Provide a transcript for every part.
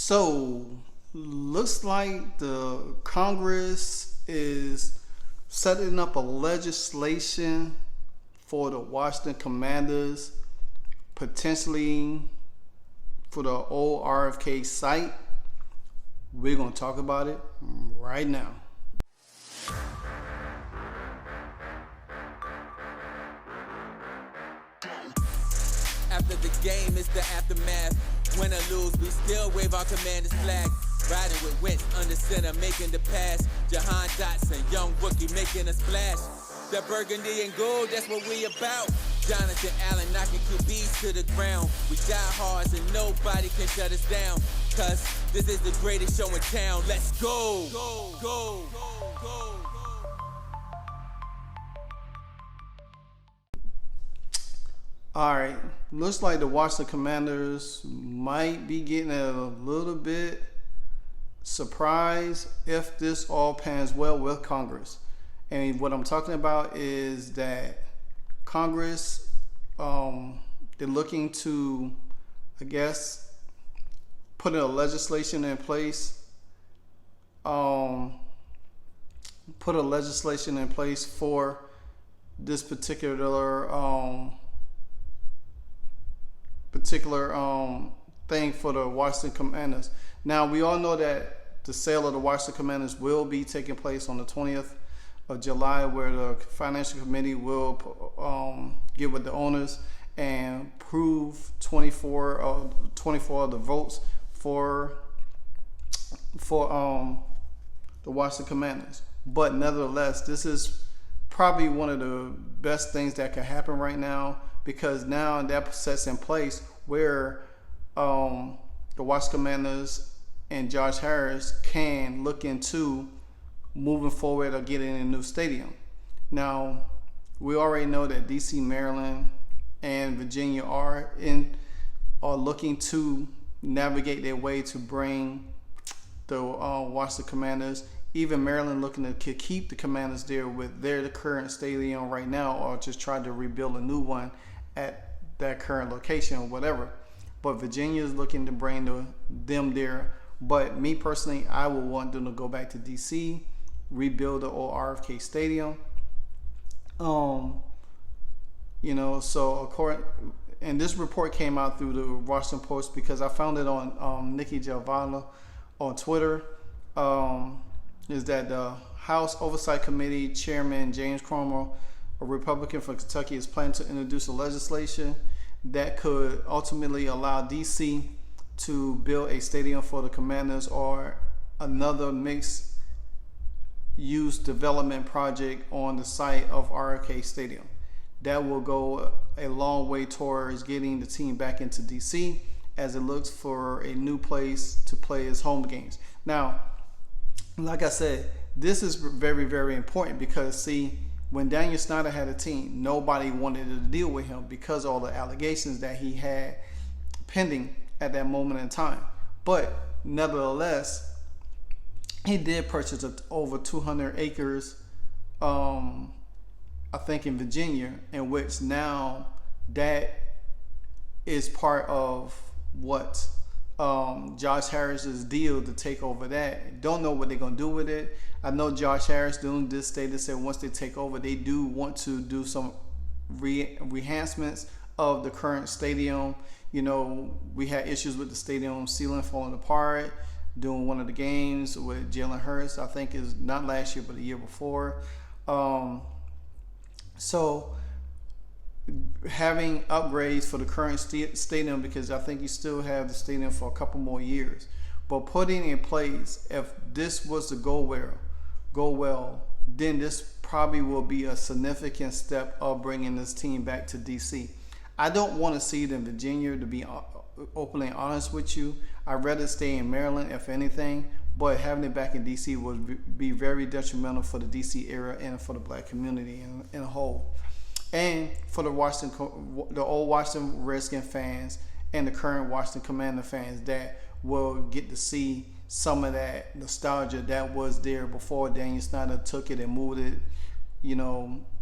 So, looks like the Congress is setting up a legislation for the Washington Commanders, potentially for the old RFK site. We're going to talk about it right now. After the game, it's the aftermath. Win or lose, we still wave our commander's flag. Riding with Wentz under center, making the pass. Jahan Dotson, young rookie, making a splash. The burgundy and gold, that's what we about. Jonathan Allen knocking QBs to the ground. We die hard and nobody can shut us down. Cause this is the greatest show in town. Let's go! Go, go, go, go. Alright, looks like the Washington Commanders might be getting a little bit surprised if this all pans well with Congress. And what I'm talking about is that Congress, they're looking to, I guess, put a legislation in place, for this particular thing for the Washington Commanders. Now, we all know that the sale of the Washington Commanders will be taking place on the 20th of July, where the financial committee will get with the owners and prove 24 of the votes for the Washington Commanders. But nevertheless, this is probably one of the best things that could happen right now, because now that sets in place where the Washington Commanders and Josh Harris can look into moving forward or getting a new stadium. Now, we already know that DC, Maryland, and Virginia are looking to navigate their way to bring the Washington Commanders. Even Maryland looking to keep the Commanders there with their current stadium right now, or just try to rebuild a new one at that current location or whatever. But Virginia is looking to bring them there. But me personally, I would want them to go back to DC, rebuild the old RFK stadium. And this report came out through the Washington Post because I found it on Nikki Giovanna on Twitter. Is that the House Oversight Committee Chairman James Comer, a Republican from Kentucky, is planning to introduce a legislation that could ultimately allow DC to build a stadium for the Commanders or another mixed-use development project on the site of RFK Stadium. That will go a long way towards getting the team back into DC as it looks for a new place to play its home games. Now, like I said, this is very, very important because, see, when Daniel Snyder had a team, nobody wanted to deal with him because of all the allegations that he had pending at that moment in time. But nevertheless, he did purchase over 200 acres, I think in Virginia, in which now that is part of what Josh Harris's deal to take over that. Don't know what they're going to do with it. I know Josh Harris doing this state, they said once they take over, they do want to do some enhancements of the current stadium. You know, we had issues with the stadium ceiling falling apart during one of the games with Jalen Hurts. I think is not last year, but the year before. So having upgrades for the current stadium, because I think you still have the stadium for a couple more years. But putting in place, if this was to go well, then this probably will be a significant step of bringing this team back to DC. I don't want to see it in Virginia, to be openly honest with you. I'd rather stay in Maryland, if anything, but having it back in DC would be very detrimental for the DC area and for the black community in a whole. And for the old Washington Redskin fans and the current Washington Commander fans that will get to see some of that nostalgia that was there before Daniel Snyder took it and moved it,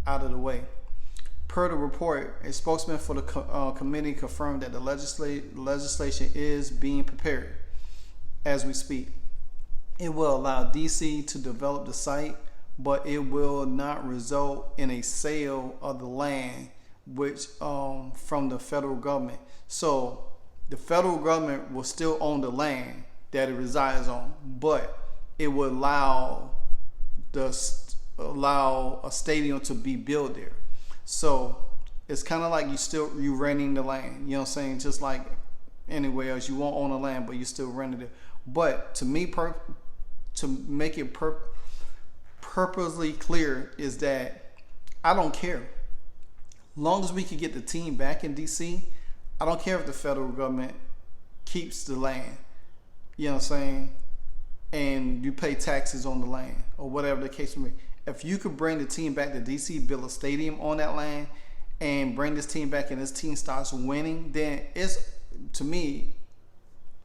out of the way. Per the report, a spokesman for the committee confirmed that the legislation is being prepared. as we speak. It will allow DC to develop the site, but it will not result in a sale of the land, which from the federal government. So the federal government will still own the land that it resides on, but it will allow a stadium to be built there. So it's kind of like you renting the land. You know what I'm saying? Just like anywhere else, you won't own the land, but you still rented it. But to me, to make it purposely clear, is that I don't care. Long as we can get the team back in DC, I don't care if the federal government keeps the land. You know what I'm saying? And you pay taxes on the land or whatever the case may be. If you could bring the team back to DC, build a stadium on that land, and bring this team back, and this team starts winning, then it's, to me,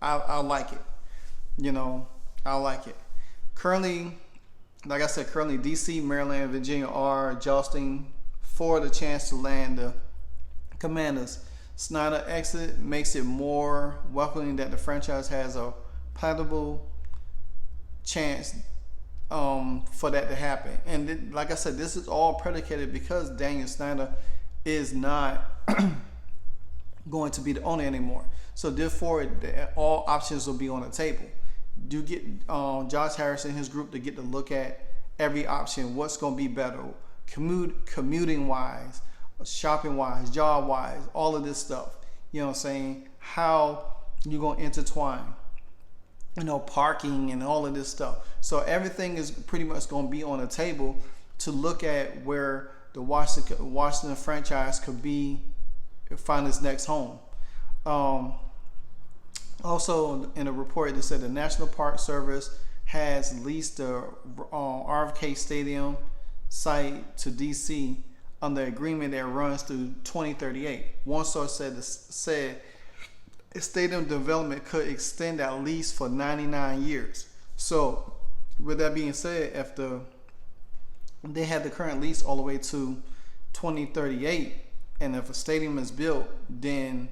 I like it. You know, I like it. Currently, like I said, DC, Maryland, and Virginia are jostling for the chance to land the Commanders. Snyder exit makes it more welcoming that the franchise has a palatable chance for that to happen. And like I said, this is all predicated because Daniel Snyder is not going to be the owner anymore. So therefore, all options will be on the table. You get Josh Harris and his group to get to look at every option. What's going to be better, commuting wise, shopping wise, job wise, all of this stuff. You know what I'm saying? How you're going to intertwine, you know, parking and all of this stuff. So everything is pretty much going to be on the table to look at where the Washington franchise could find its next home. Also, in a report, they said the National Park Service has leased the RFK Stadium site to DC under agreement that runs through 2038. One source said stadium development could extend that lease for 99 years. So, with that being said, after they had the current lease all the way to 2038, and if a stadium is built, then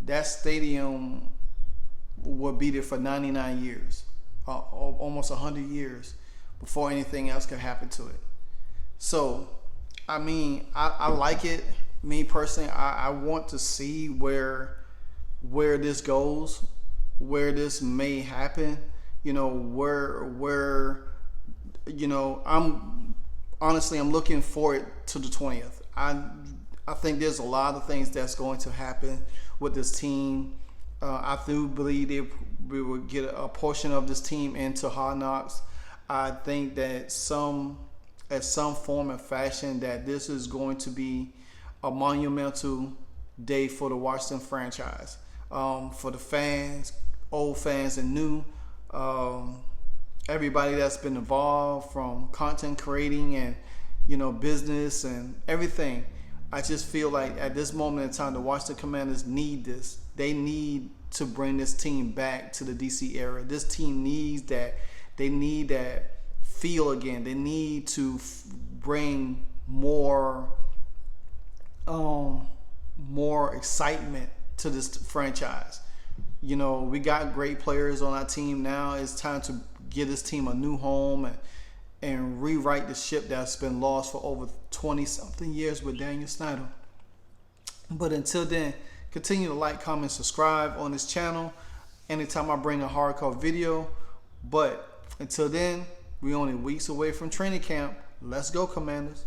that stadium will be there for 99 years, almost 100 years before anything else could happen to it. So, I mean, I like it. Me personally, I want to see where this goes, where this may happen. You know, where you know, I'm looking forward to the 20th. I think there's a lot of things that's going to happen with this team. I do believe we will get a portion of this team into Hard Knocks. I think that at some form and fashion, that this is going to be a monumental day for the Washington franchise. For the fans, old fans and new, everybody that's been involved, from content creating and, you know, business and everything. I just feel like at this moment in time, the Washington Commanders need this. They need to bring this team back to the DC era. This team needs that. They need that feel again. They need to bring more excitement to this franchise. You know, we got great players on our team now. It's time to give this team a new home and rewrite the ship that's been lost for over 20-something years with Daniel Snyder. But until then, continue to like, comment, subscribe on this channel anytime I bring a hardcore video. But until then, we're only weeks away from training camp. Let's go, Commanders.